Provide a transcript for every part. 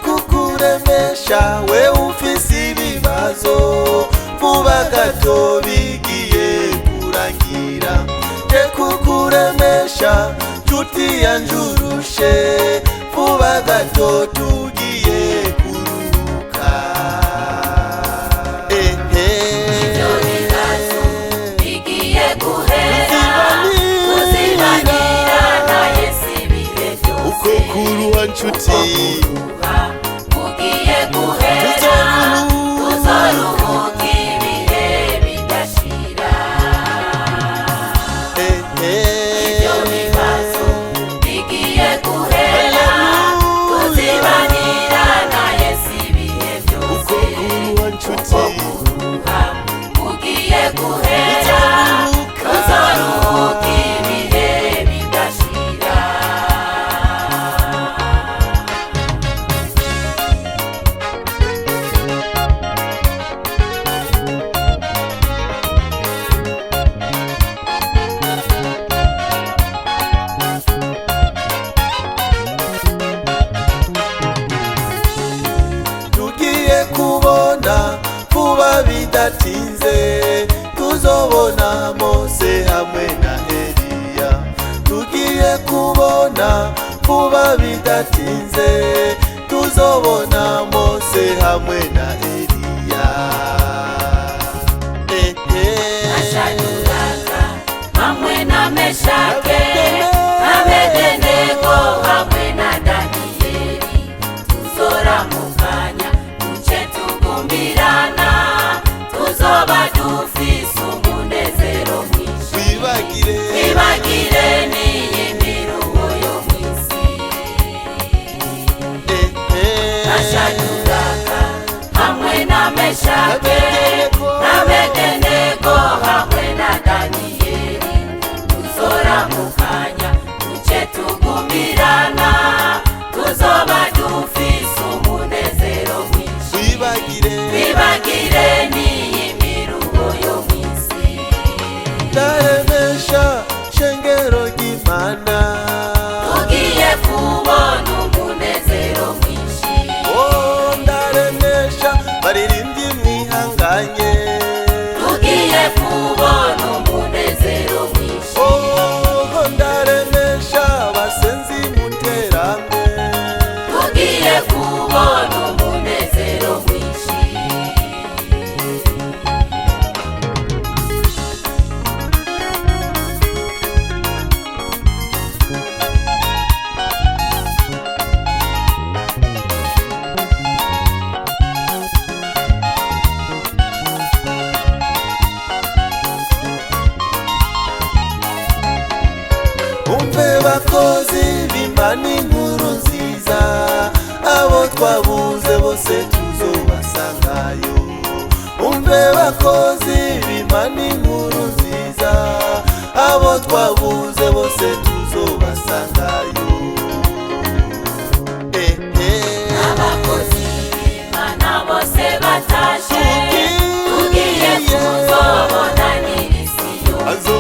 kukuremesha we ufise ibibazo vuba gato bigiye kurangira kukuremesha nshuti yanjurushe vuba gato tugiye kuruhuka. Ivyo bibazo bigiye guhera tuzibanira na Yesu ibihe vyose. Uko kuruha nshuti kugiye guhera tuzoruhuka ibihe bidashira. Ivyo bibazo bigiye guhera tuzibanira na Yesu ibihe vyose. Kugiye guhera tuzoruhuka ibihe bidashira. tugiye kubona vuba bidatinze tuzobona Mose hamwe na Eliya. Tugiye kubona vuba bidatinze tuzobona Mose hamwe na Eliya. Shadraka hamwe na Meshake Abedenego hamwe na Daniyeli tuzoramukanya tuce tugumbirana tuzoba dufise umunezero mwinshi twibagire n'iyi miruho yo mw'isi. Shadraka hamwe na Meshake Abedenego hamwe na Daniyeli tuzoramukanya tuce tugumbirana tuzoba dufise umunezero mwinshi twibagire n'iyi miruho yo mw'isi. ndaremesha shengero ry'Imana tugiye kubona umunezero mwinshi. ndaremesha baririmbyi mwihanganye tugiye kubona umunezero mwinshi. ndaremesha basenzi muteramwe tugiye kubona umunezero mwinshi. umve bakozi b'Imana inkuru nziza abo twabuze bose tuzobasangayo. Umve bakozi b'Imana inkuru nziza abo twabuze bose tuzobasangayo. Abakozi b'Imana bose batashe tugiye kuzobona nyir'isi yose.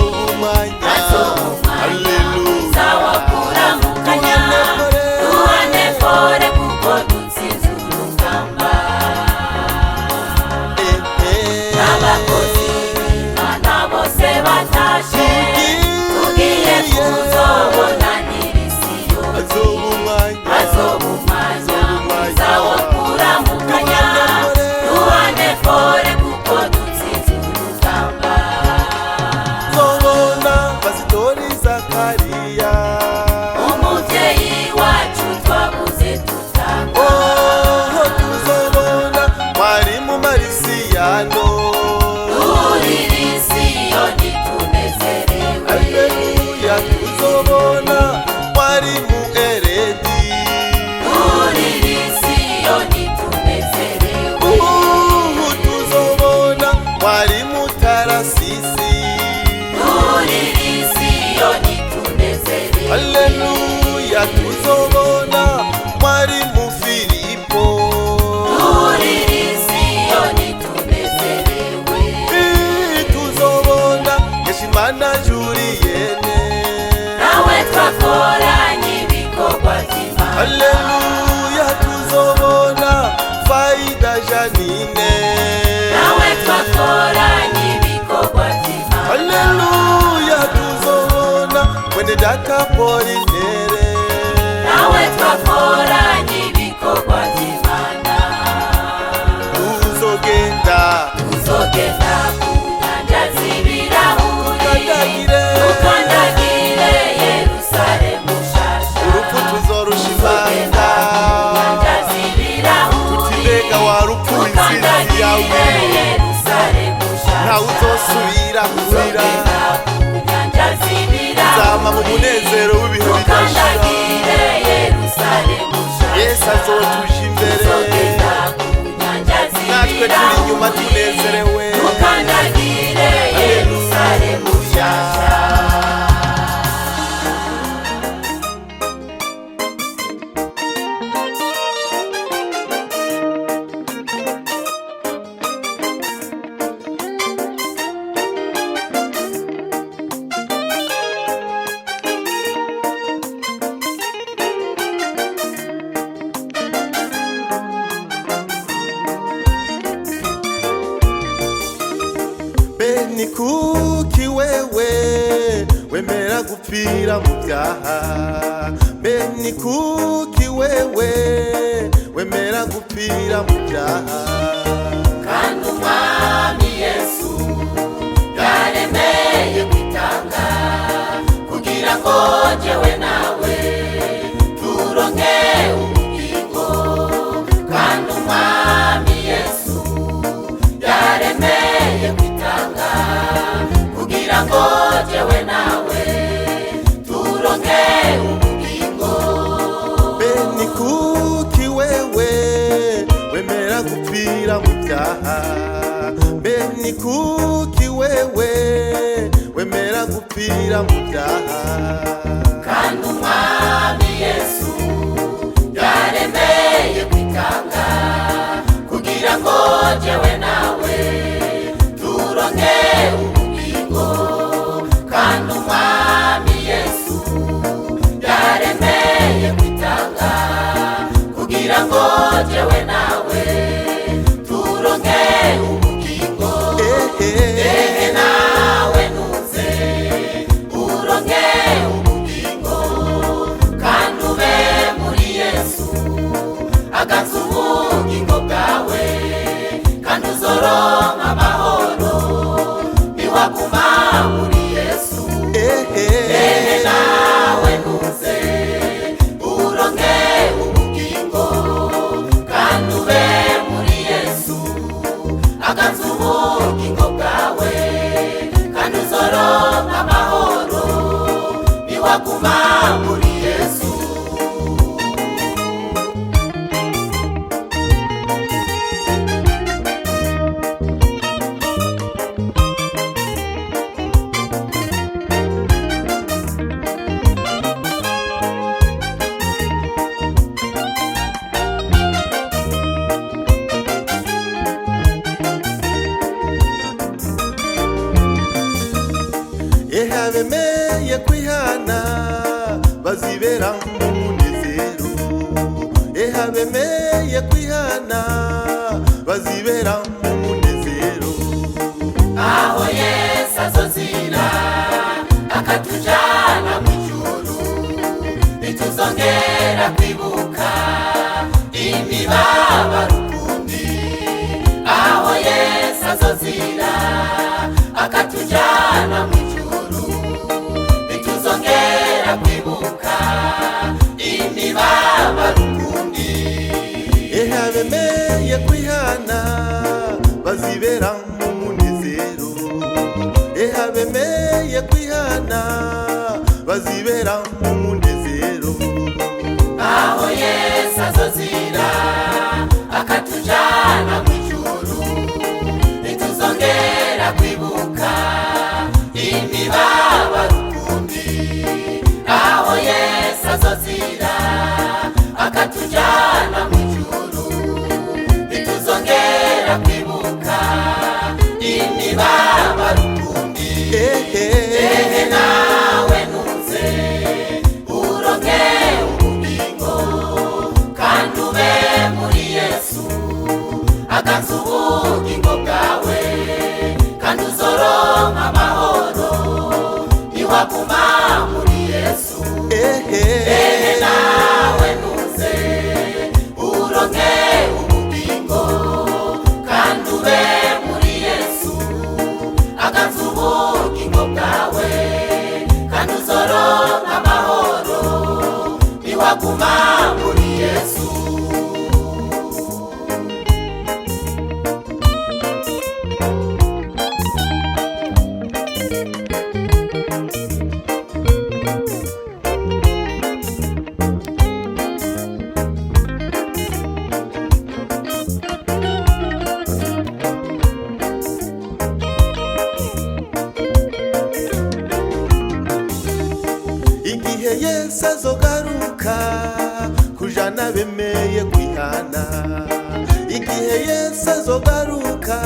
Sawa kuramukanya duhane pole kuko dutsinze urugamba. Abakozi b'Imana bose batashe tugiye kuzobona data Polinere nawe twakoranye ibikorwa by'Imana tuzogenda ku nyanja z'ibirahuri ukandagire Yerusalemu nshasha urupfu tuzorushimanga tutibega warupfu intsinzi yawe ntawe uzosubira kurira nzama mu munezero w'ibihe bidashira Yesu azotuja imbere natwe turi inyuma tunezerewe Yerusalemu nshasha Ni kuki wewe wemera gupfira mu byaha Ni kuki wewe wemera gupfira mu byaha kandi umwami Yesu yaremeye kwitanga kugira ngo jewe nawe turonke ubugingo kandi umwami Yesu yaremeye kwitanga kugira ngo jewe nawe turonke ubugingo Ni kuki wewe wemera gupfira mu byaha Ni kuki wewe wemera gupfira mu byaha kandi umwami Yesu yaremeye kwitanga kugira ngo jewe nawe turonke ubugingo kandi umwami Yesu yaremeye kwitanga kugira ngo jewe nawe turonke ubugingo nawe nuze uronke ubugingo kandi ube muri Yesu aganza ubugingo bwawe kandi uzoronka amahoro niwaguma muri Yesu nawe nuze uronke ubugingo kandi ube muri Yesu aganza ubugingo bwawe kandi uzoronka amahoro niwaguma muri Yesu Bemeye kwihana bazibera mu munezero bemeye kwihana bazibera mu munezero aho Yesu azozira akatujana mu ijuru ntituzongera kwibuka imibabaro ukundi aho Yesu azozira akatujana mu ijuru ntituzongera kwibuka imibabaro ukundi bemeye kwihana bazibera mu munezero bemeye kwihana bazibera mu munezero aho Yesu azozira akatujana mu ijuru ntituzongera kwibuka imibabaro ukundi aho Yesu azozira akatujana mu ijuru ntituzongera kwibuka imibabaro ukundi nawe nuze uronke ubugingo kandi ube muri Yesu aganza ubugingo bwawe kandi uzoronka amahoro niwaguma muri Yesu Yesu azogaruka kujana bemeye kwihana, igihe Yesu azogaruka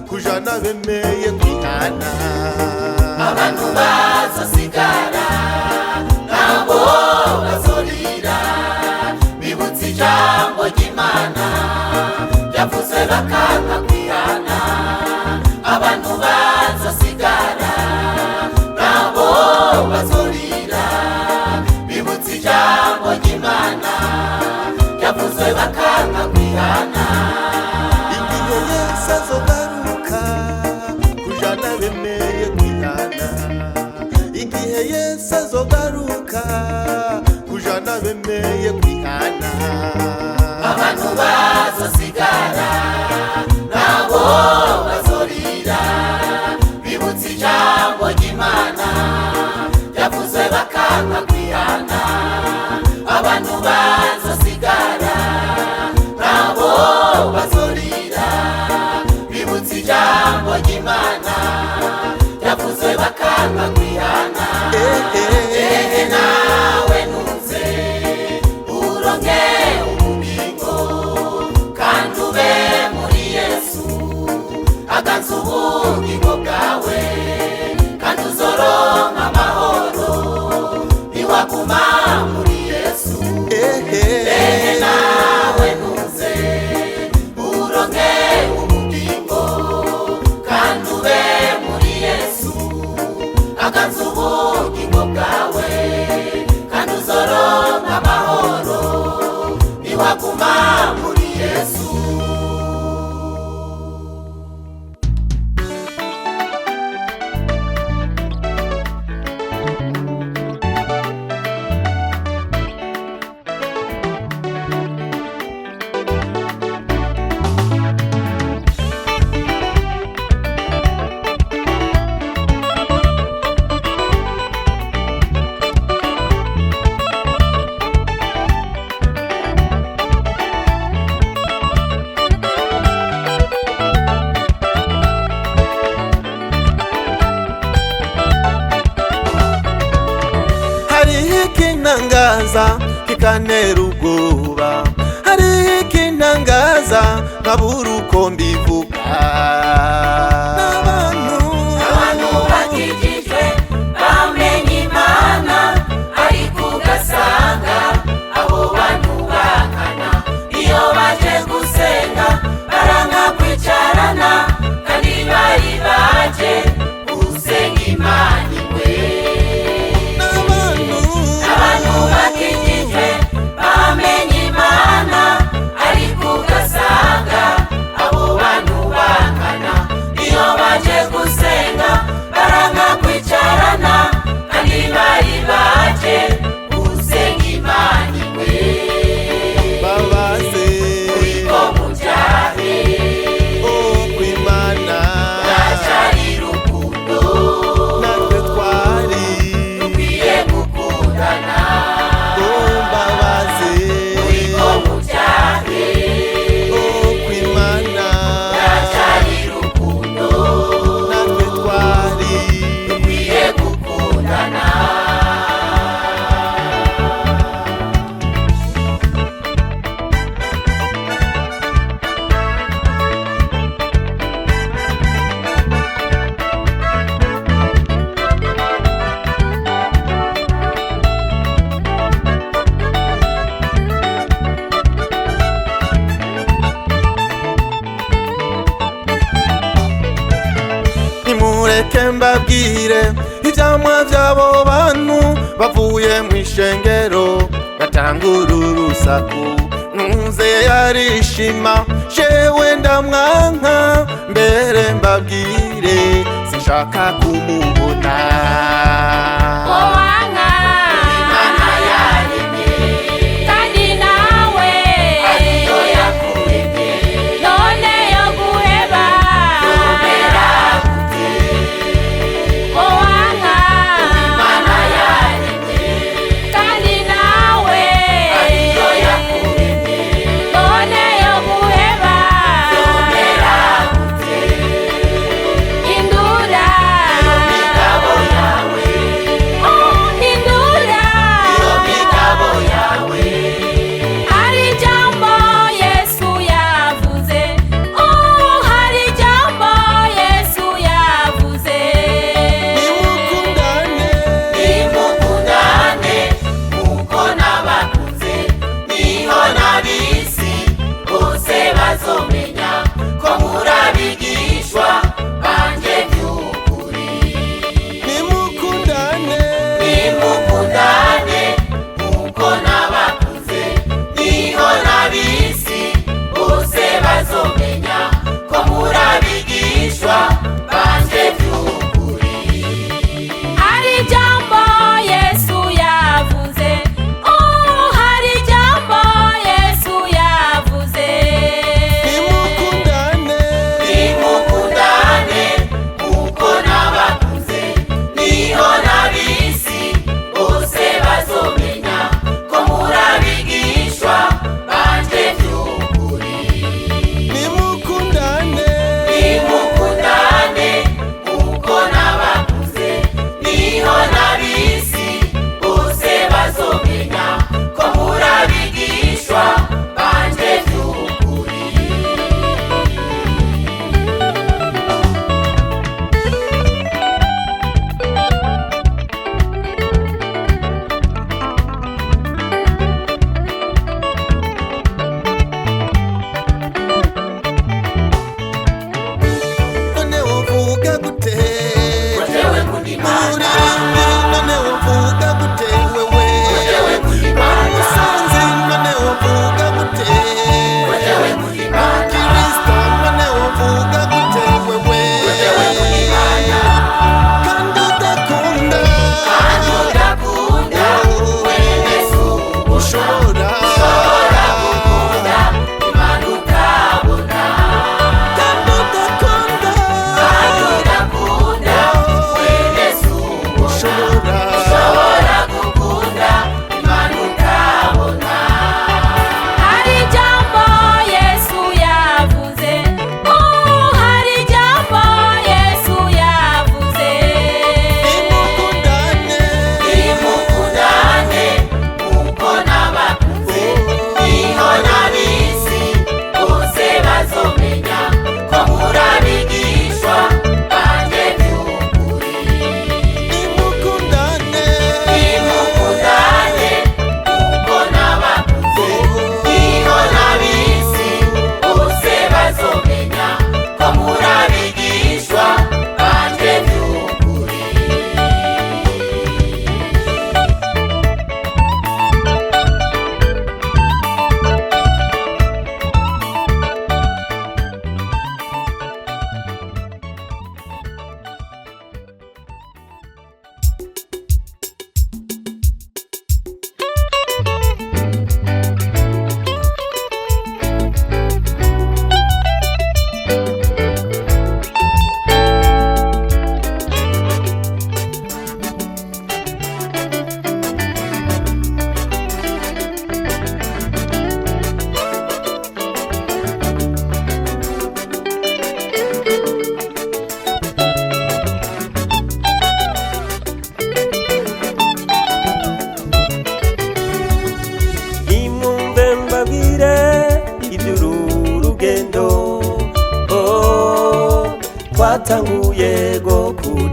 kujana bemeye kwihana, abantu bazosigara nabo bazorira bibutse ijambo ry'Imana ryavuze bakanga kwihana. Abantu bazosigara nabo bazorira bibutse ijambo ry'Imana ryavuze bakanga kwihana. igihe Yesu azogaruka kujana bemeye kwihana, igihe Yesu azogaruka kujana bemeye kwihana, abantu bazosigara nabo bazorira bibutse ijambo ry'Imana ryavuze bakanga kwihana. Abantu bazosigara nabo bazorira bibutse ijambo ry'Imana ryavuze bakanga kwihana. Ehe nawe ntuze uronke ubugingo kandi ube muri Yesu, aganza ubugingo bwawe kandi uzoronka amahoro niwaguma muri Yesu. Ehe nawe ntuze uronke ubugingo kandi ube muri Yesu, aganza ubugingo bwawe kandi uzoronka amahoro niwaguma muri Yesu. ikintangaza kikanera ubwoba, hariho ikintangaza nkabura uko mbivuga. Abantu bakijijwe bamenye Imana ariko ugasanga abo bantu bakana, iyo baje gusenga baranka kwicarana kandi bari baje gusenga Imana imwe. Abantu bakijijwe bamenye Imana ariko ugasanga abo bantu bakana, iyo baje gusenga baranka kwicarana kandi bari baje gusenga Imana imwe. Babaze uriko mujahe kw'Imana yacari rukundo, natwe twari dukwiye gukundana. babaze uriko mujahe kw'Imana yacari rukundo, natwe twari dukwiye gukundana. nimureke mbabwire ivyamwa vy'abo bantu bavuye mw'ishengero batangura urusaku. Ntuze yarishima jewe ndamwanka, mbere mbabwire sinshaka kumubona. Imana yaremye kandi nawe ariyo yakuremye, none yo guheba yomera gute? Imana yaremye kandi nawe ariyo yakuremye, none yo guheba yomera gute? Indura iyo migabo yawe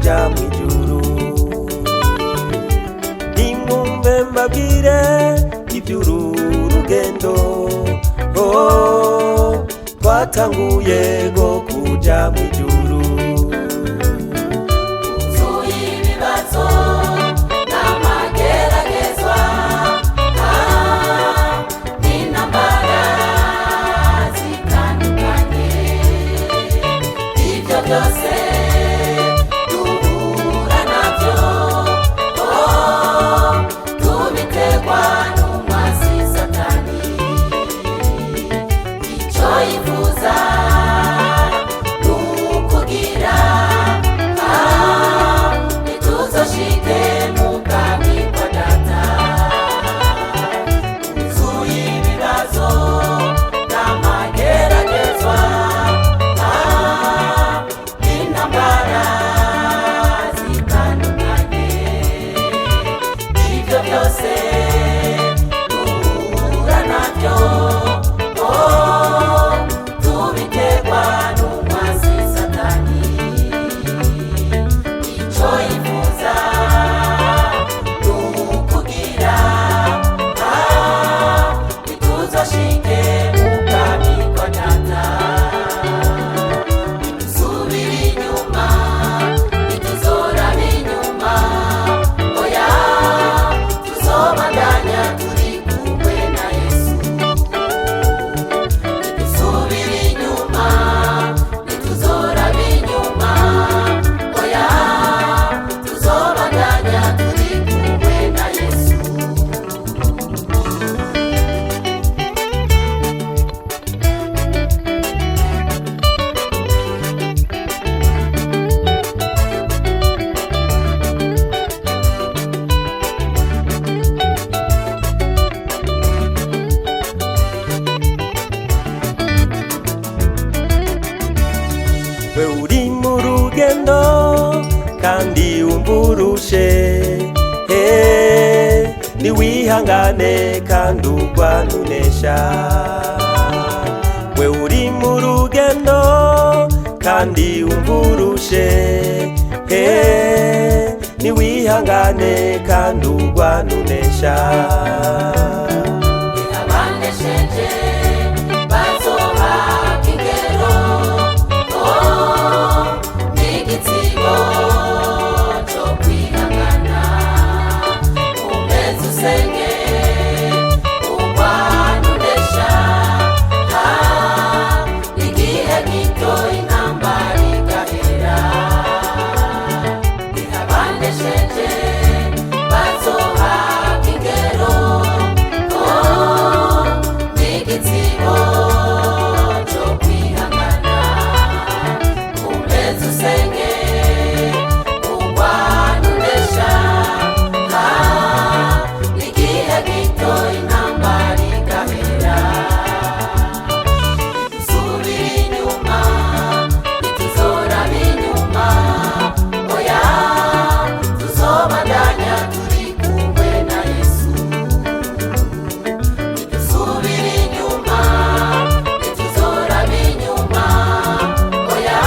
kuja mw'ijuru. Nimwumve mbabwire ivy'uru rugendo twatanguye rwo kuja mw'ijuru. Uzuye ibibazo n'amageragezwa, n'intambara zitandukanye, ivyo byose duhura navyo, tubiterwa n'umwasi Satani. Ico yifuza nukugira ntituzoshike mu bwami bwa Data. Uzuye ibibazo n'amageragezwa, n'intambara zitandukanye, ivyo byose duhura navyo, tubiterwa n'umwasi Satani. Ico yifuza nukugira ntituzoshike mu bwami bwa Data. Ntituzosubira inyuma, ntituzoraba inyuma, oya tuzobandanya turi kumwe na Yesu. Ntituzosubira inyuma, ntituzoraba inyuma, oya tuzobandanya turi kumwe na Yesu. We uri mu rugendo kandi wumva urushe, niwihangane kandi urwane unesha. We uri mu rugendo kandi wumva urushe, niwihangane kandi urwane unesha. Abanesheje bazohabwa ingero, n'igitsibo co kwihangana. Umeze usenge urwane unesha, igihe gito intambara igahera. Abanesheje bazohabwa ingero, n'igitsibo co kwihangana. Umeze usenge urwane unesha, igihe gito intambara igahera. Ntituzosubira inyuma, ntituzoraba inyuma, oya tuzobandanya turi kumwe na Yesu. Ntituzosubira inyuma, ntituzoraba inyuma, oya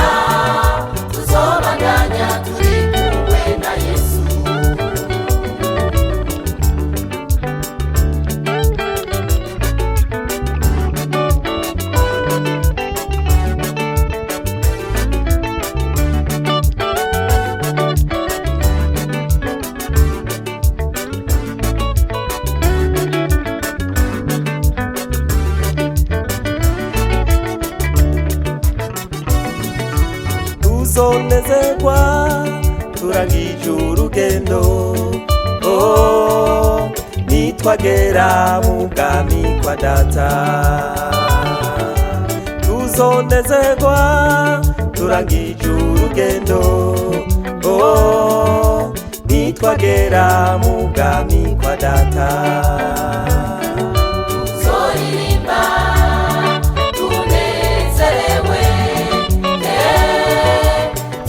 tuzobandanya turi kumwe na Yesu. Tuzonezerwa turangije urugendo, nitwagera mu bwami kwa Data. Tuzonezerwa turangije urugendo, nitwagera mu bwami kwa Data. Tuzoririmba tunezerewe,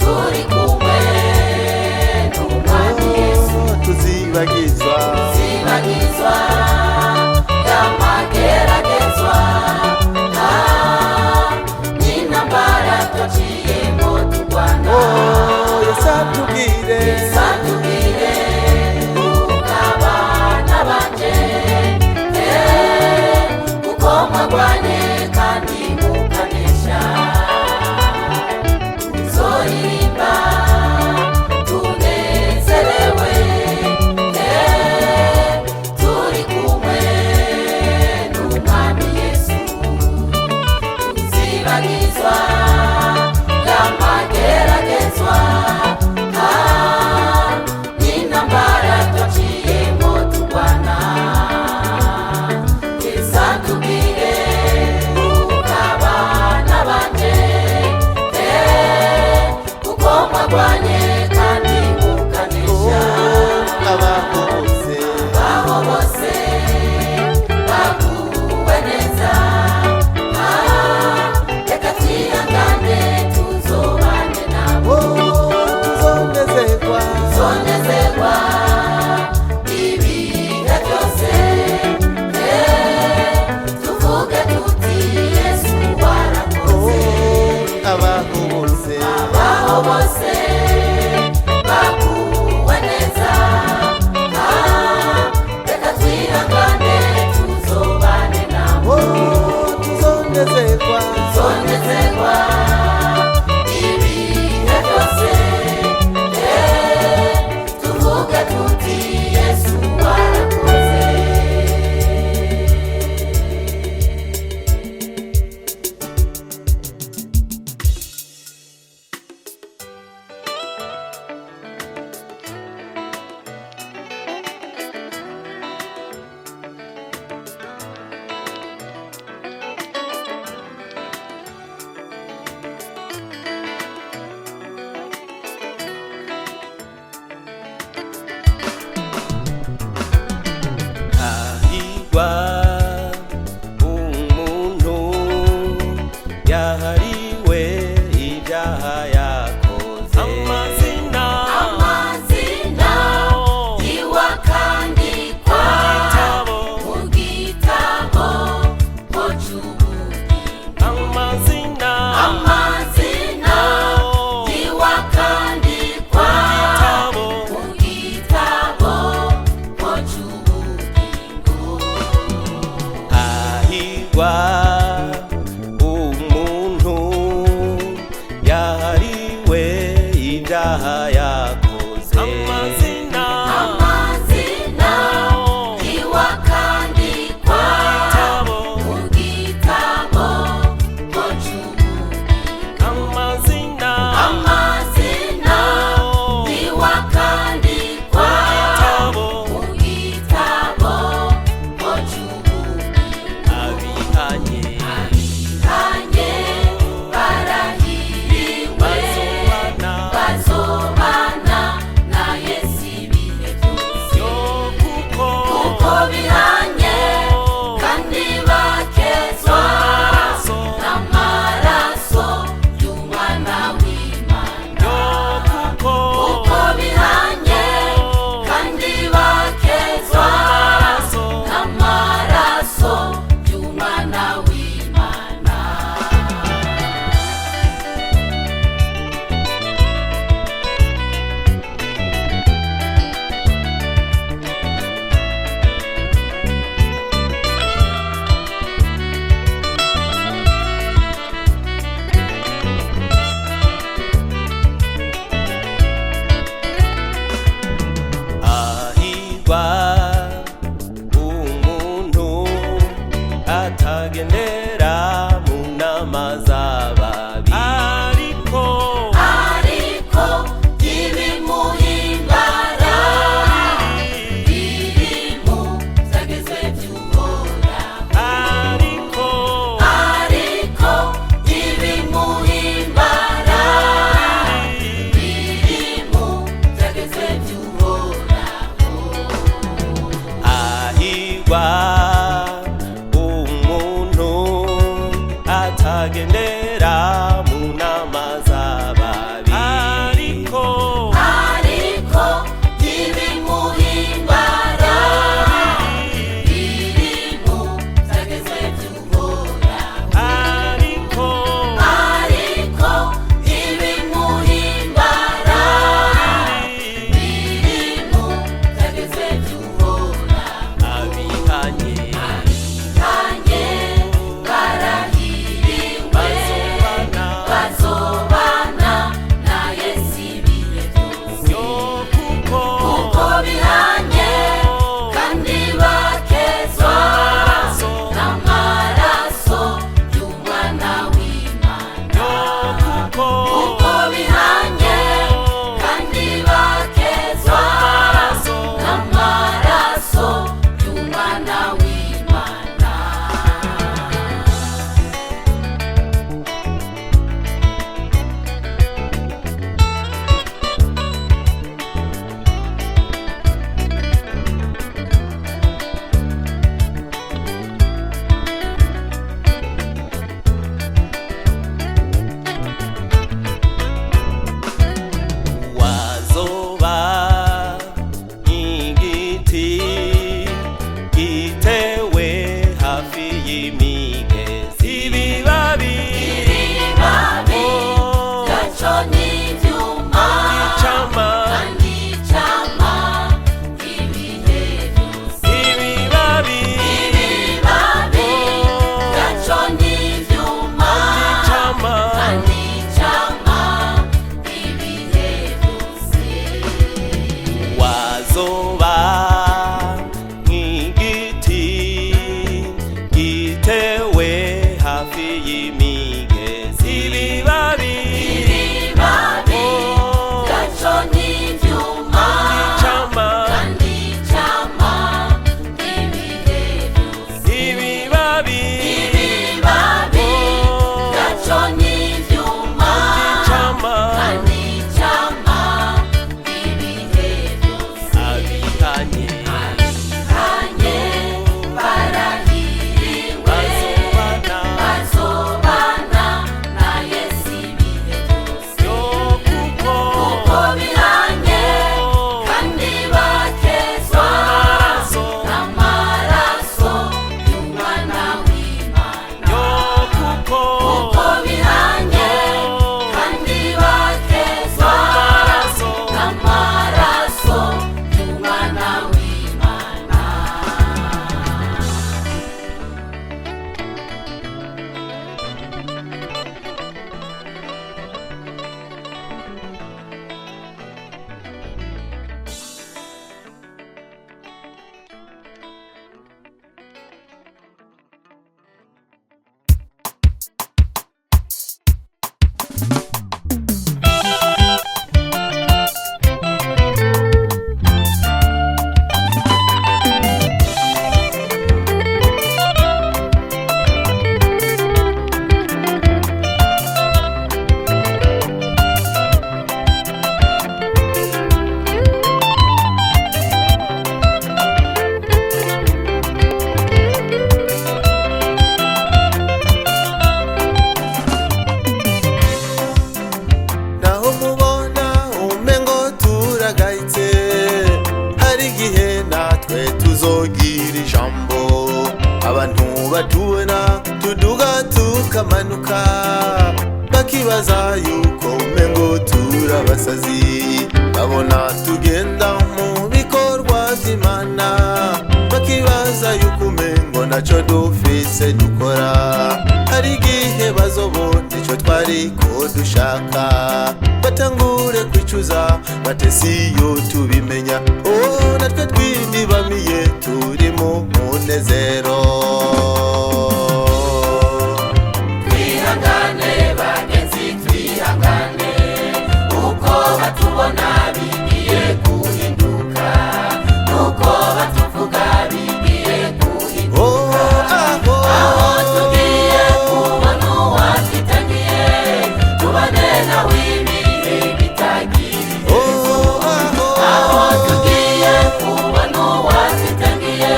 turi kumwe n'Umwami Yesu. tuzibagizwa y'amageragezwa, n'intambara twaciyemo turwana. Yesu atubwiye zonezerwa zonezerwa ibihe byose. Tuvuge tuti Yesu warakoze. hahirwa umuntu yahariwe ibyaha yakoze. Amazina yiwakandikwa mu gitabo cy'ubugingo. amazina yiwakandikwa mu gitabo cy'ubugingo. hahirwa umuntu yahariwe ibyaha yakoze. Amazina yiwakandikwa mu gitabo cy'ubugingo. amazina yiwakandikwa mu gitabo cy'ubugingo. abihanye Abihanye barahiriwe, bazobana na Yesu ibihe byose. kuko Kuko bihanye kandi bakezwa n'amaraso y'Umwana w'Imana. Kuko bihanye kandi bakezwa n'amaraso y'Umwana w'Imana. hahirwa umuntu atagendera mu nama z'ababi. ariko ibimuhimbara biri mu byagezwe by'Uhoraho. ariko ibimuhimbara biri mu byagezwe by'Uhoraho. hahirwa umuntu atagendera mu nama z'ababi. ariko ibimuhimbara biri mu byagezwe by'Uhoraho. ariko ibimuhimbara biri mu byagezwe by'Uhoraho. abihanye Abihanye barahiriwe, bazobana ibibabi ibibabi byaco n'ivyuma icama kandi icama ibihe byose ibibabi ibibabi byaco n'ivyuma icama kandi icama ibihe byose abihanye abihanye barahiriwe bazobana bazobana na Yesu ibihe byose yo kuko kuko bihanye kandi bakezwa n'amaraso y'umwana w'Imana yo kuko kuko bihanye kandi bakezwa n'amaraso y'umwana w'Imana. naho mubona umengo turagayitse hari igihe natwe tuzogira ijambo abantu batubona tuduga tukamanuka bakibaza yuko umengo turabasazi babona tugenda mu bikorwa by'Imana bakibaza yuko umengo naco dufise dukora hari igihe bazobona ico twariko dushaka batangure kwicuza batesiyo tubimenya oh natwe twidibamiye turi mu munezero Twihangane bagenzi twihangane uko batubona bigiye guhinduka nuko batuvuga bigiye guhinduka oh aho tugiye kubona uwatwitangiye tubane nawe ibihe bitagiriye aho tugiye kubona uwatwitangiye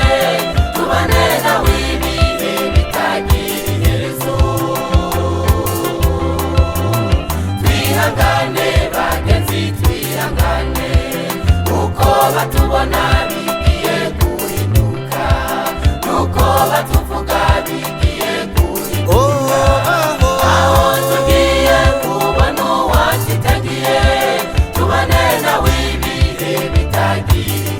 tubane nawe ibihe bitagiriye iherezo twihangane bagenzi twihangane uko batubona bigiye guhinduka nuko batuvuga bigiye guhinduka aho tugiye kubona uwatwitangiye tubane nawe ibihe bitagiriye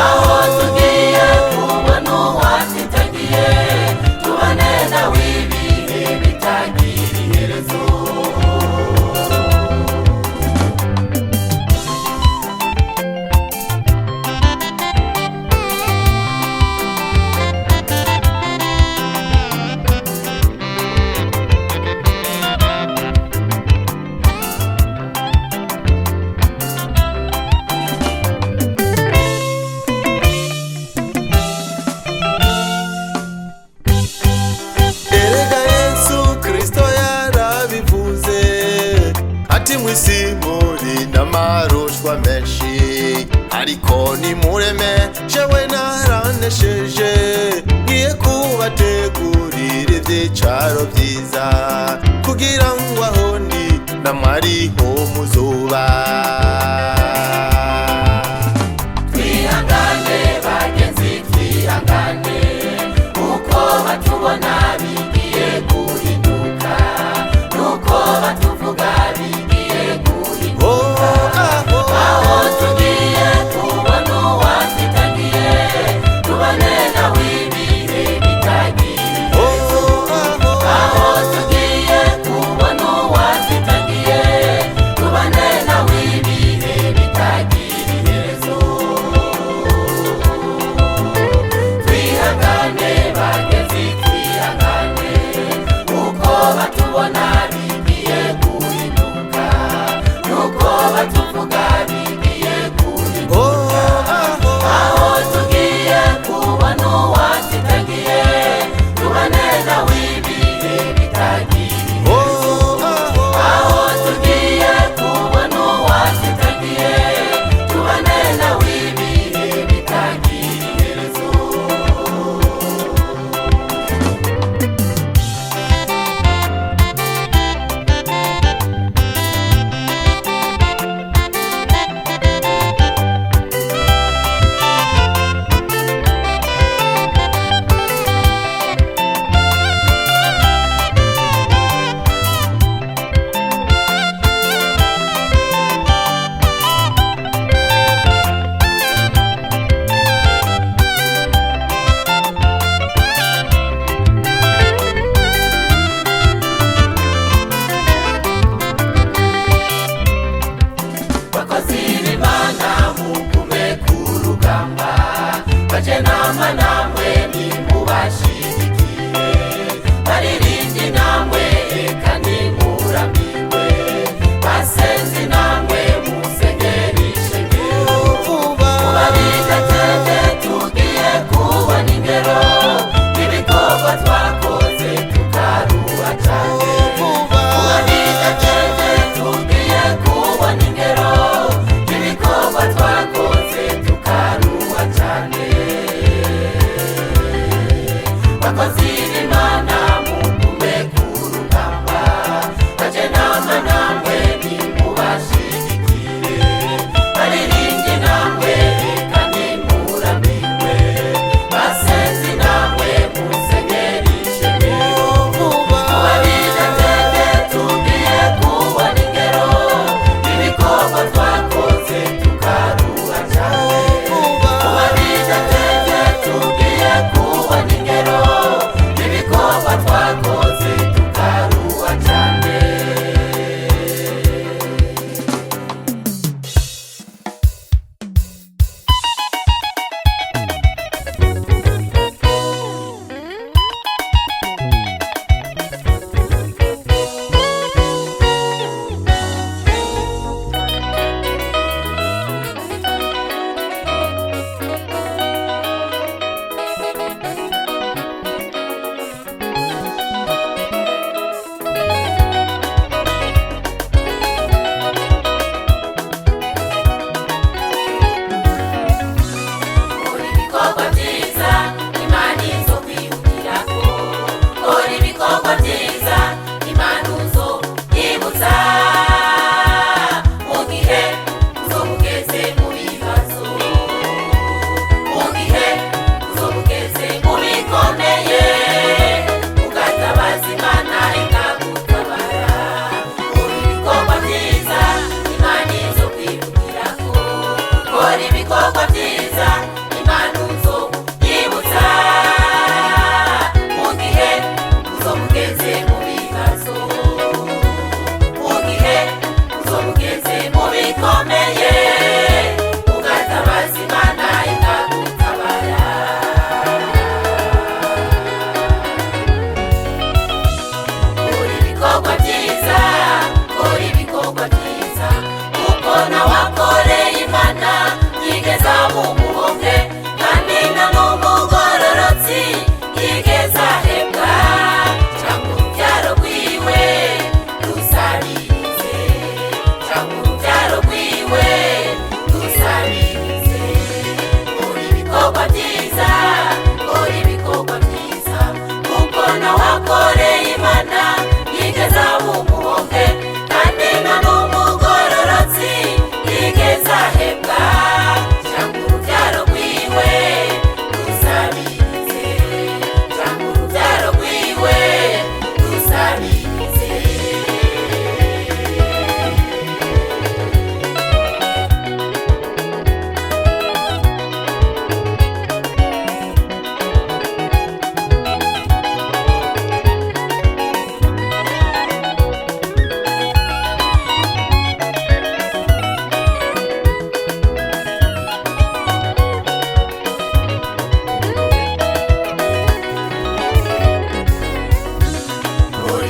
aho tugiye kubona uwatwitangiye tubane nawe ibihe bitagiriye iherezo erega Yesu Kristo yarabivuze ati mw'isi muri n'amarushwa menshi ariko nimureme jewe naranesheje ngiye kubategurira ivyicaro vyiza kugira ngo aho ndi namwe ariho muzoba twihangane bagenzi twihangane uko batubona bigiye guhinduka nuko batuvuga bigiye guhinduka aho tugiye kubona uwatwitangiye tubane nawe ibihe bitagiriye aho tugiye kubona uwatwitangiye tubane nawe ibihe batubona bigiye guhinduka, nuko batuvuga bigiye guhinduka. Aho tugiye kubona uwatitagiye, tubane nawe ibihe bitagira iherezo. Aho tugiye kubona uwatitagiye, tubane nawe ibihe bitagira iherezo. Bakozi b'Imana mugume ku rugamba, baje nama namwe nimubashigikire, baririmbyi namwe eka nimurambirwe, basenzi namwe musengere ishengero. Kuba bidatevye tugiye kubona ingero, ibikorwa twakoze tukaruha cane. Kuba bidatevye tugiye kubona ingero, ibikorwa twakoze tukaruha cane. Bakozi b'Imana mugume ku rugamba, baje nama namwe nimubashigikire, baririmbyi namwe eka nimurambirwe, basenzi namwe musengere ishengero. Kuba bidatevye tugiye kubona ingero, ibikorwa twakoze tukaruha cane. Kuba bidatevye tugiye kubona ingero, ibikorwa twakoze tukaruha cane. Kora ibikorwa byiza Imana izokwibukirako, kora ibikorwa byiza Imana uzoyibutsa, mu gihe uzobugeze mu bibazo, mu gihe uzobugeze mu bikomeye, ugatabaza Imana ikagutabara. Kora ibikorwa byiza Imana izokwibukirako, kora ibikorwa byiza Imana uzoyibutsa, mu gihe uzobugeze mu bibazo, mu gihe uzobugeze mu bikomeye, ugatabaza Imana ikagutabara. Kora ibikorwa byiza, kora ibikorwa byiza, kuko nawakoreye Imana yigeza mu muhonge, kandi na n'umugororotsi yigeza ahembwa. Canke uruvyaro rwiwe rusabirize, canke uruvyaro rwiwe rusabirize. Kora ibikorwa byiza, kora ibikorwa byiza, kuko nawakoreye Imana yigeza mu muhonge, kandi na n'umugororotsi yigeza ahembwa. Canke uruvyaro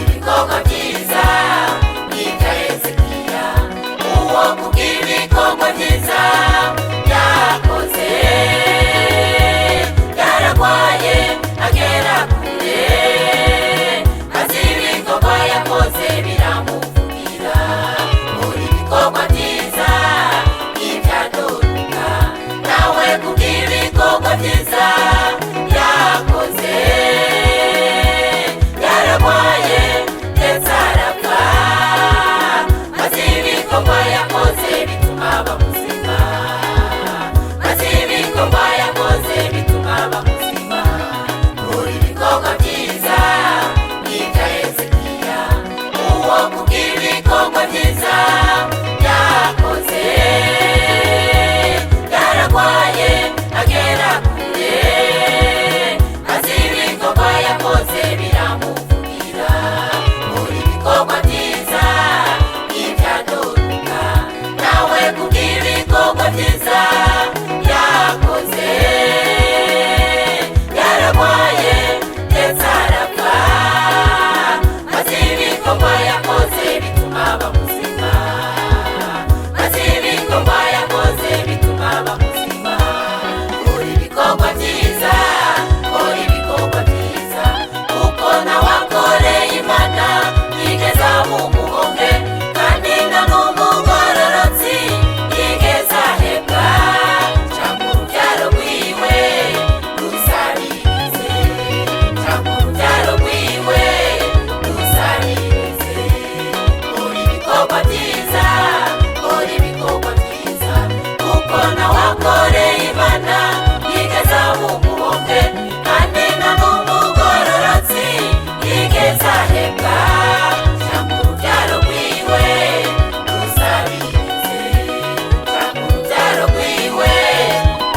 ibikorwa byiza nk'ibya Hezekiya, uwo kubw'ibikorwa byiza yakoze yararwaye agera kure, azi ibikorwa yakoze biramuvugira. Muri ibikorwa byiza nk'ibya Doruka, nawe kubw'ibikorwa byiza yakoze yararwaye ndetse arapfa, azi ibikorwa yakoze bituma aba muzima, azi ibikorwa yakoze bituma aba muzima. Muri ibikorwa byiza nk'ibya Hezekiya, uwo kubw'ibikorwa byiza yakoze yararwaye agera kure, azi ibikorwa yakoze biramuvugira. Muri ibikorwa byiza nk'ibya Doruka, nawe kubw'ibikorwa byiza yakoze yararwaye ndetse arapfa, azi ibikorwa yakoze bituma aba muzima, azi ibikorwa yakoze bituma aba muzima. Kora ibikorwa byiza, kora ibikorwa byiza, kuko nawe akoreye Imana yigeze aba umuhombe, kandi nta n'umugororotsi yigeze ahebwa. Cyangwa urubyaro rwiwe rusabirize, cyangwa urubyaro rwiwe rusabirize. Kora ibikorwa byiza, kora ibikorwa byiza, kuko nawe akoreye Imana yigeze aba umuhombe, kandi nta n'umugororotsi yigeze ahebwa. Cyangwa urubyaro rwiwe rusabirize, cyangwa urubyaro rwiwe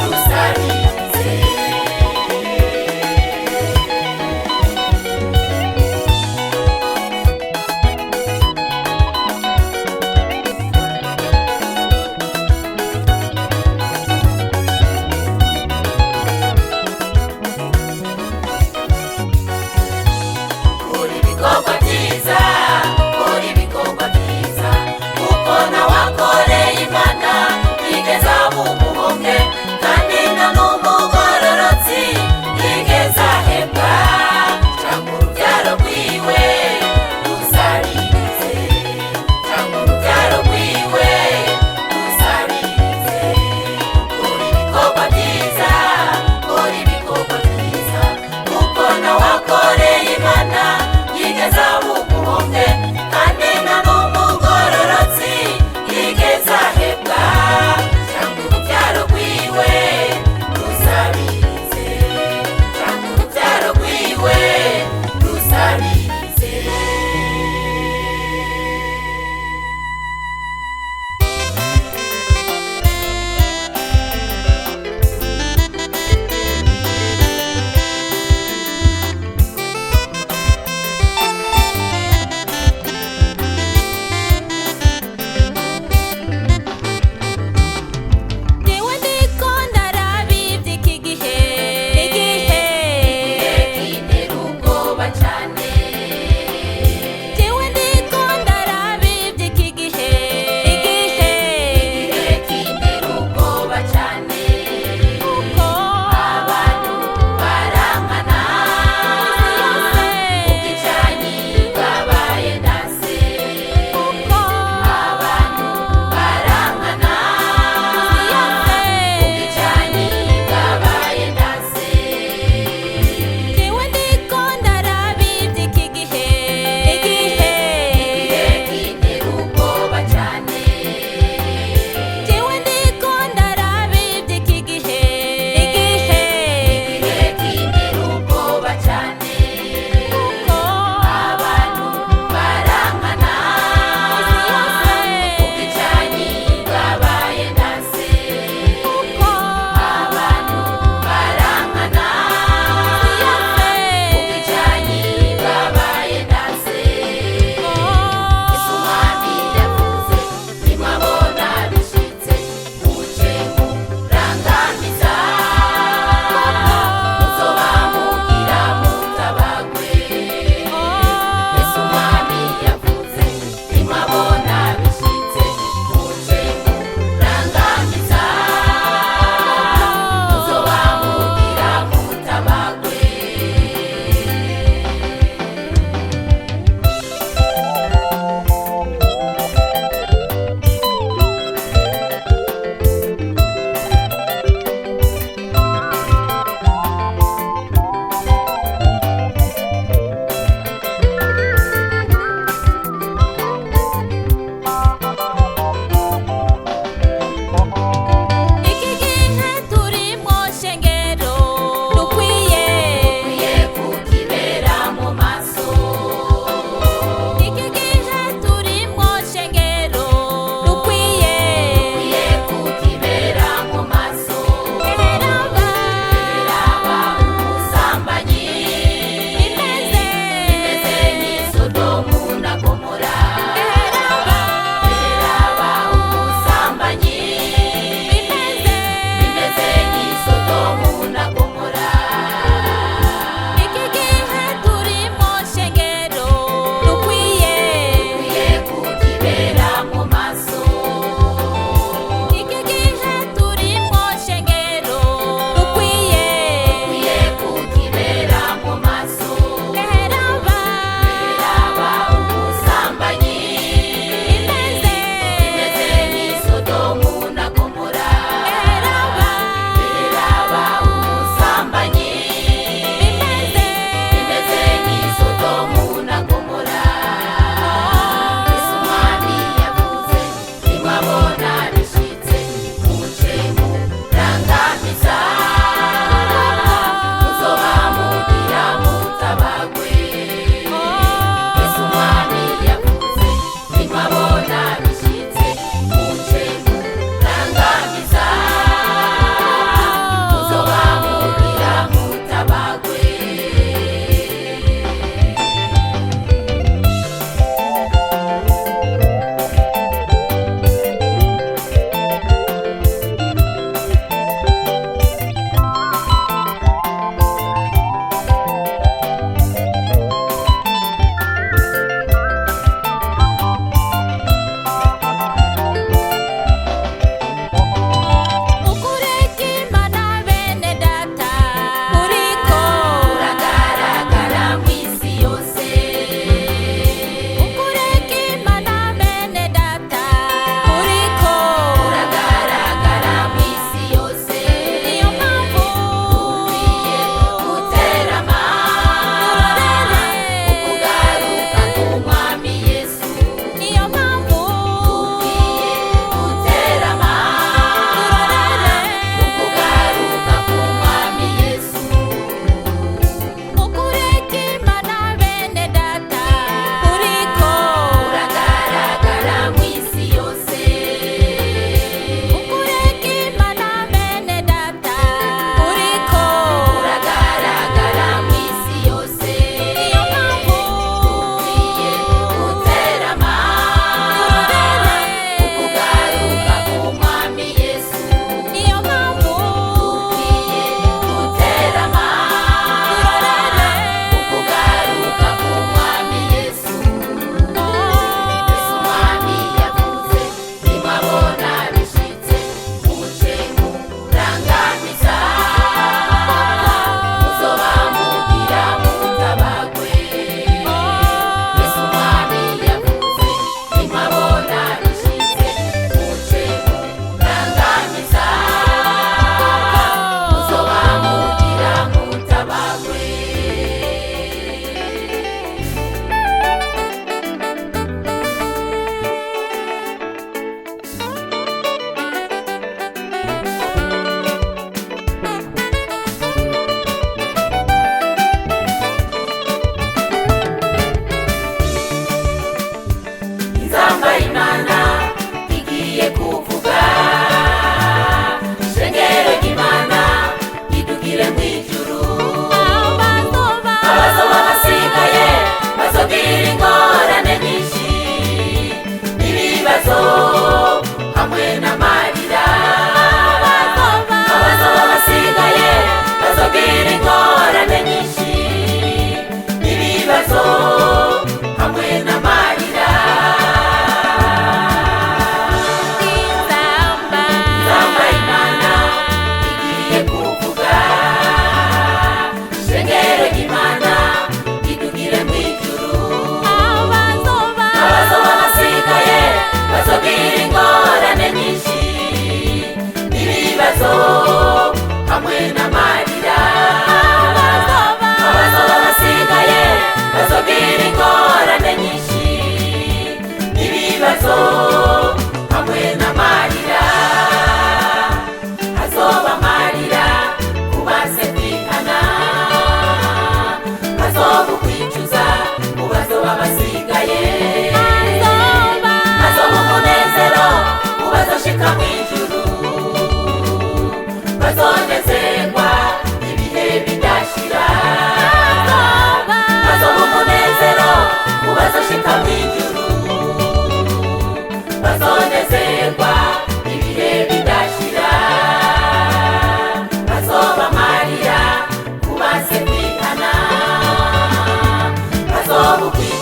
rusabirize. Kora ibikorwa byiza, kora ibikorwa byiza, kuko nawe akoreye Imana yigeze aba umuhombe, kandi nta n'umugororotsi yigeze ahebwa. Cyangwa urubyaro rwiwe rusabirize, cyangwa urubyaro rwiwe rusabirize. Kora ibikorwa byiza, kora ibikorwa byiza, kuko nawe akoreye Imana yigeze aba umuhombe, kandi nta n'umugororotsi yigeze ahebwa. Cyangwa urubyaro rwiwe rusabirize, cyangwa urubyaro rwiwe rusabirize.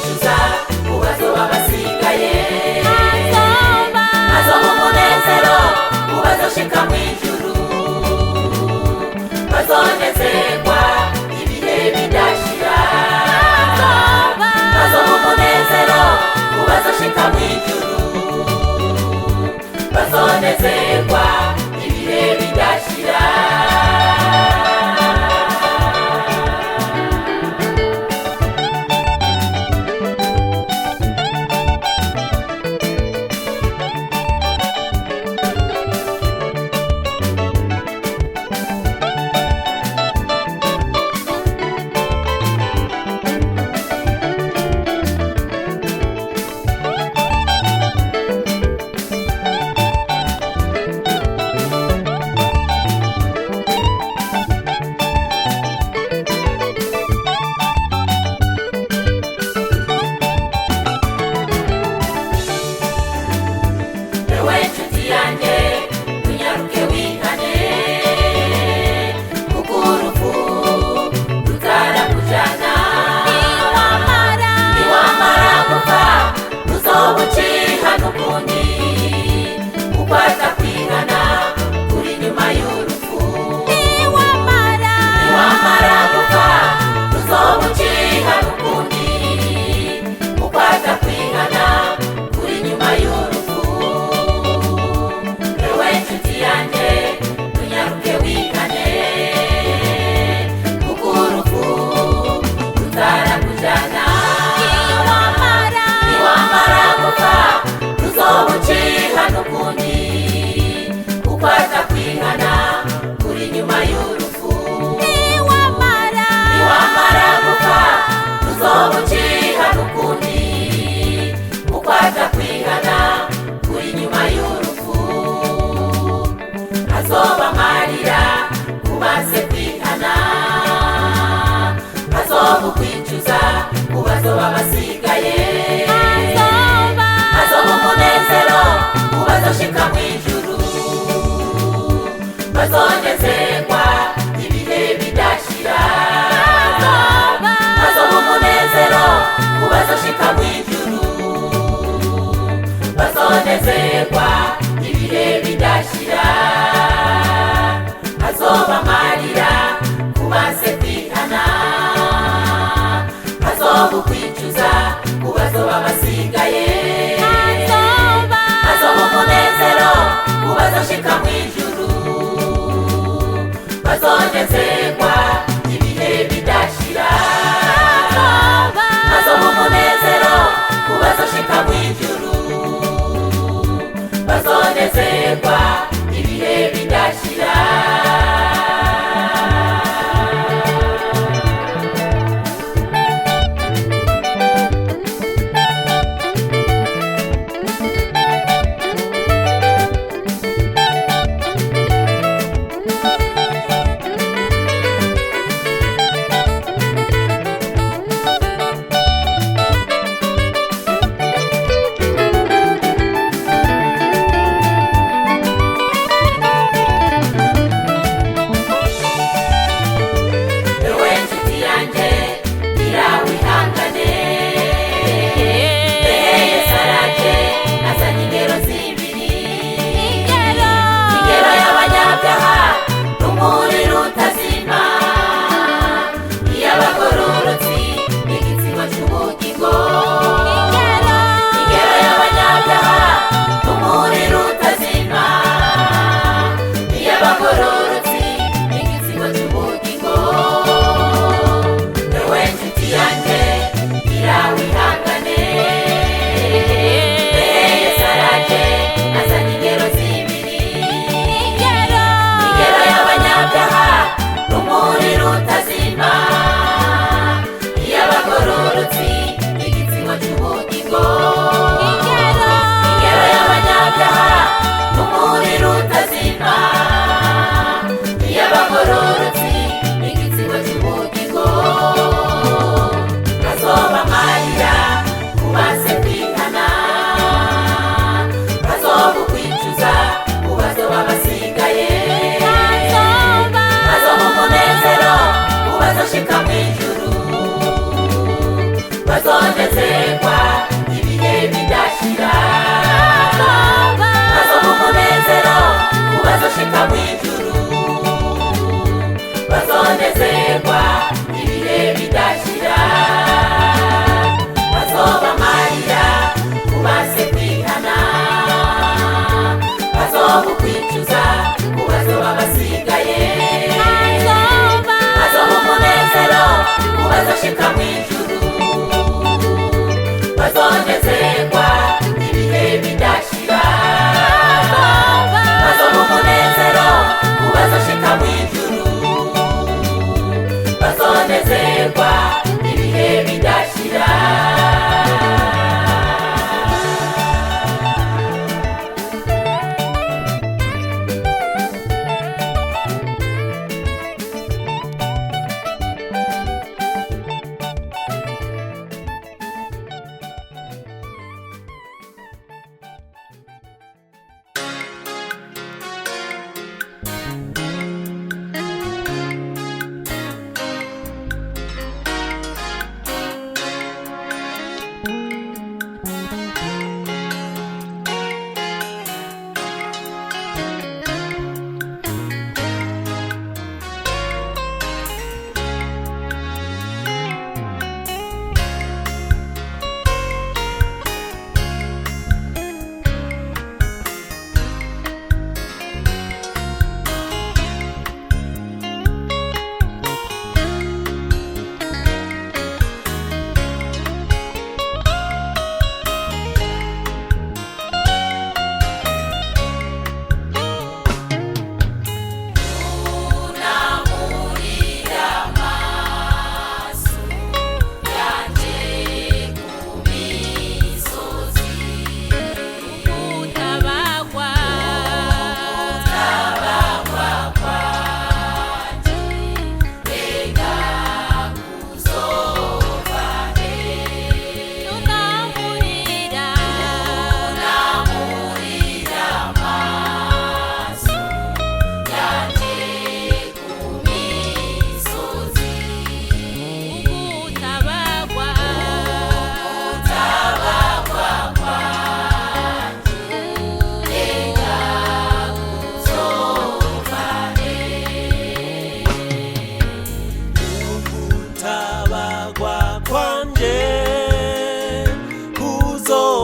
kwicuza ubazoba basigaye azoba umunezero ubazoshika mw'ijuru bazonezerwa ibihe bidashira azoba umunezero ubazoshika mw'ijuru bazonezerwa ibihe bidashira.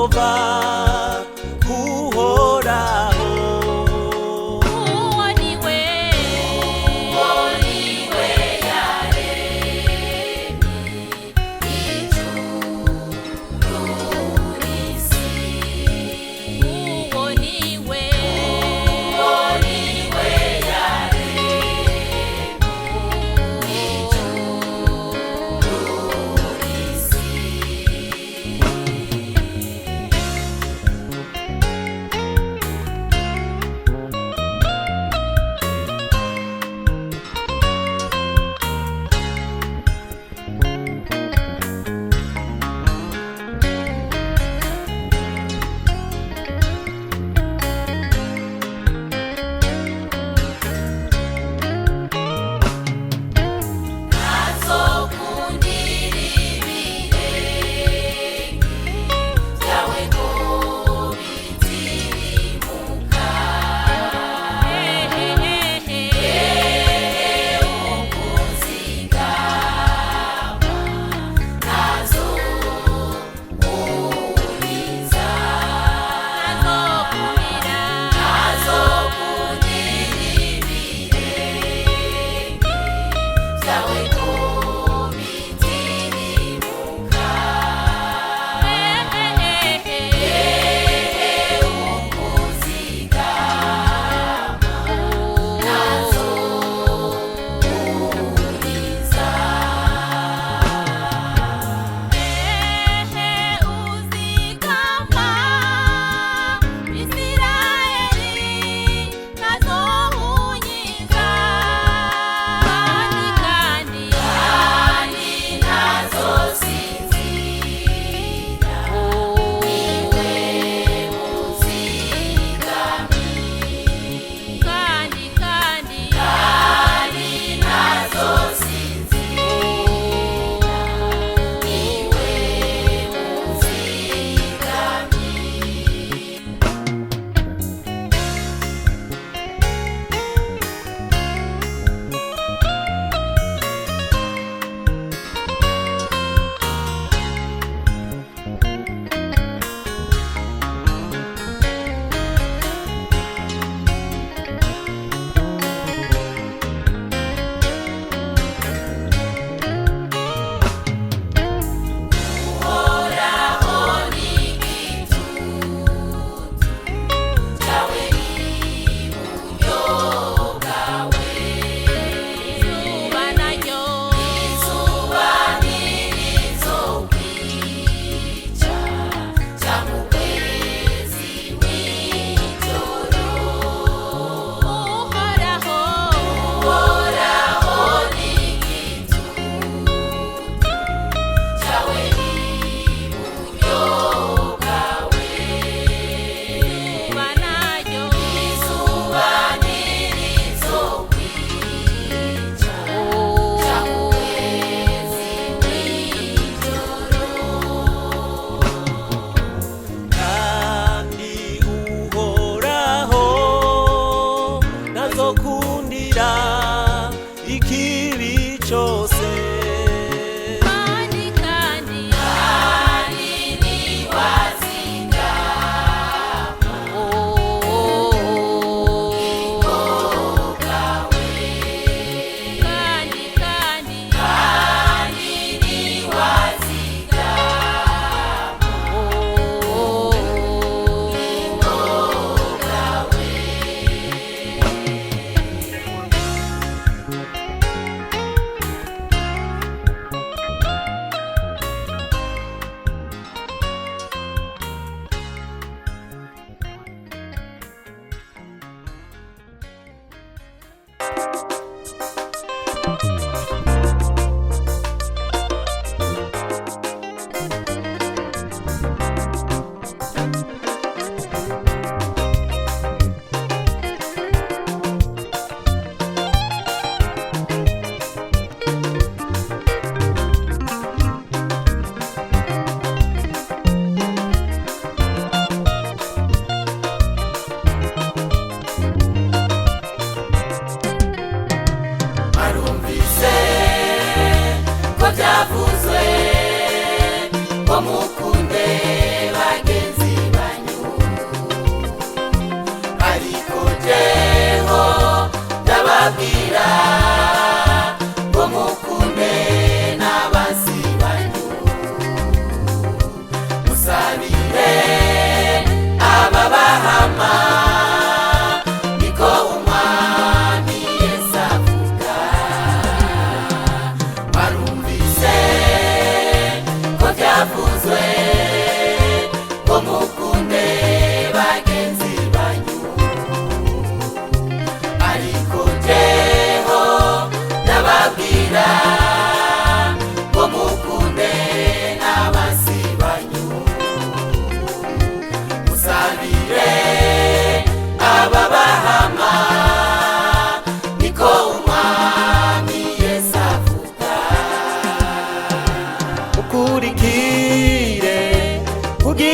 Yehova uhoraho. Uwo ni we yaremye ijuru n'isi. Uwo ni we yaremye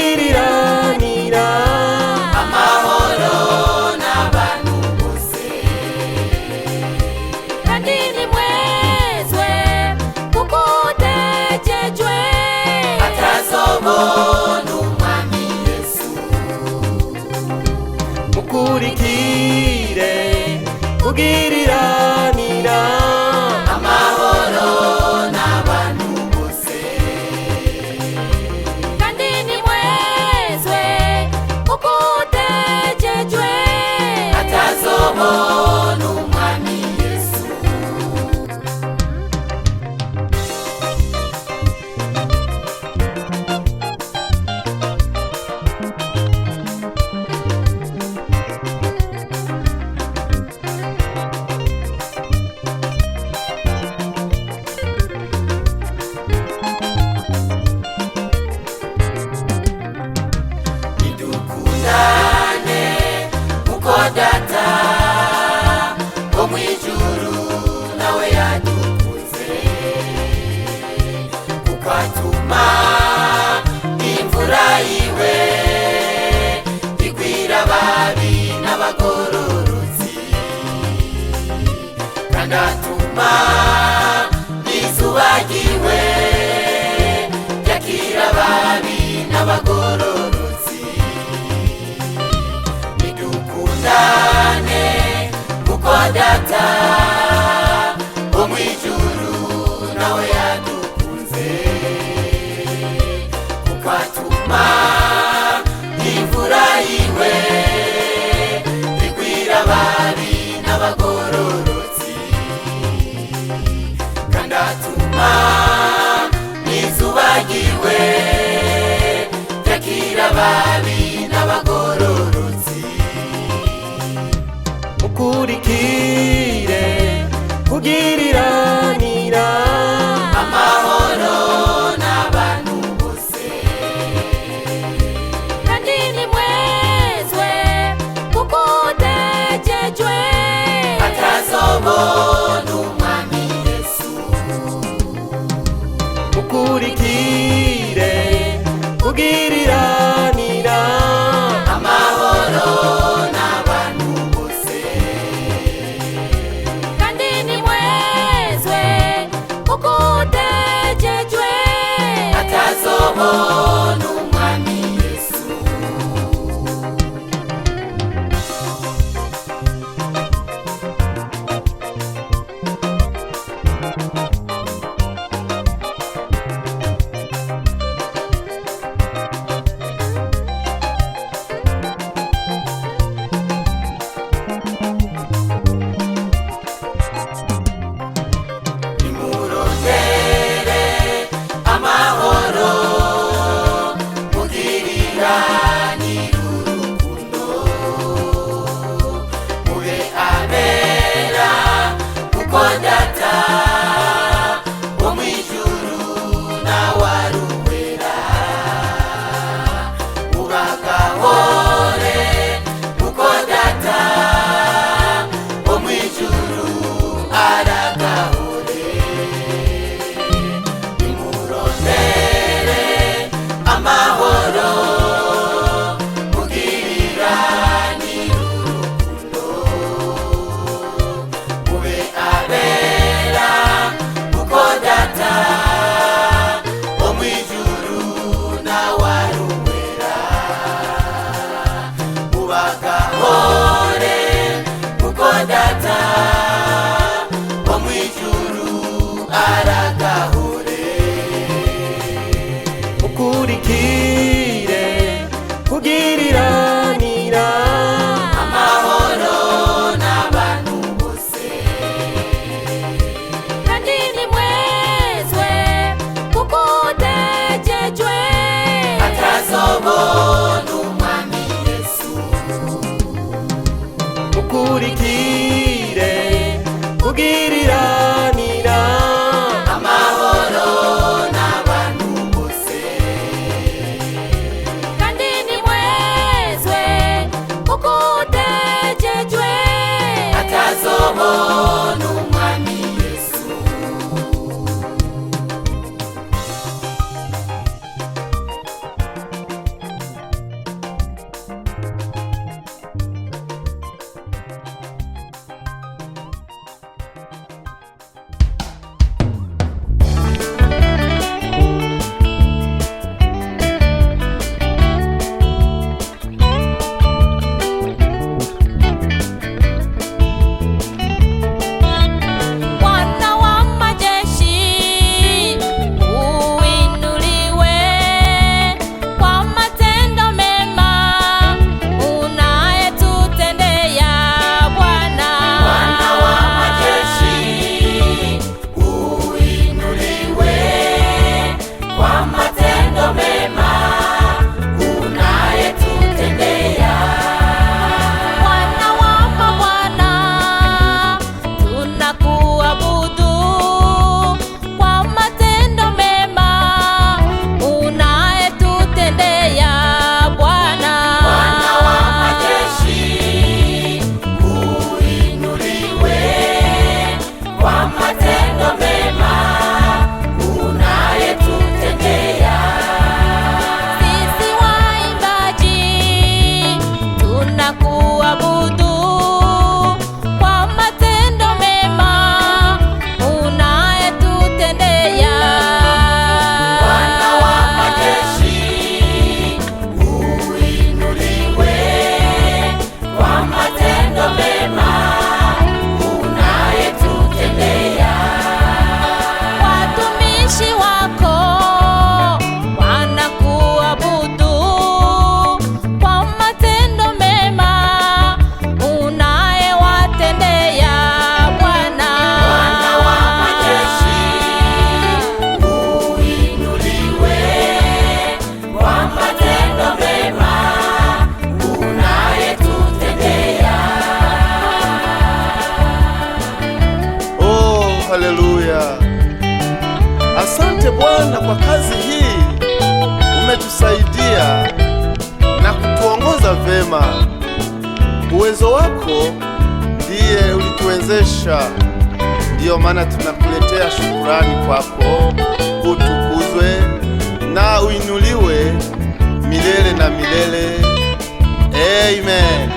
kugiriranira amahoro n'abantu bose kandi nimwezwe kuko utegejwe atazobona umwami Yesu mukurikire kugiriranira amahoro n'abantu bose kandi nimwezwe kuko utegejwe atazobona umwami Yesu idukundane uko data wo mwijuru nawe yadukunze kuko atuma imvura yiwe igwira ababi n'abagororotsi kandi atuma n'izuba ryiwe ryakira ababi n'abagororotsi idukundane kuko data wo mwijuru nawe yadukunze kuko atuma imvura yiwe igwira ababi n'abagororotsi kandi atuma n'izuba ryiwe ryakira ababi n'abagororotsi mukurikire kugiriranira amahoro n'abantu bose kandi nimwezwe kuko utegejwe atazobona umwami Yesu mukurikire kugiriranira amahoro n'abantu bose kandi nimwezwe kuko utegejwe atazobona umwami Yesu nimurondere amahoro mugiriranire urukundo mube abera kuko data wo mwijuru nawe ari uwera mubagahore kuko data wo mwijuru aragahore nimurondere amahoro mugiriranire urukundo mube abera kuko data wo mwijuru nawe ari uwera mubagahore kuko data wo mwijuru aragahore mukurikire kugiriranira amahoro n'abantu bose kandi nimwezwe kuko utegejwe atazobona umwami Yesu mukurikire kugiriranira amahoro n'abantu bose kandi nimwezwe kuko utegejwe atazobona umwami Yesu uwezo wako ndiye ulituwezesha. Ndiyo maana tunakuletea shukurani kwako. Utukuzwe na uinuliwe milele na milele. Amen.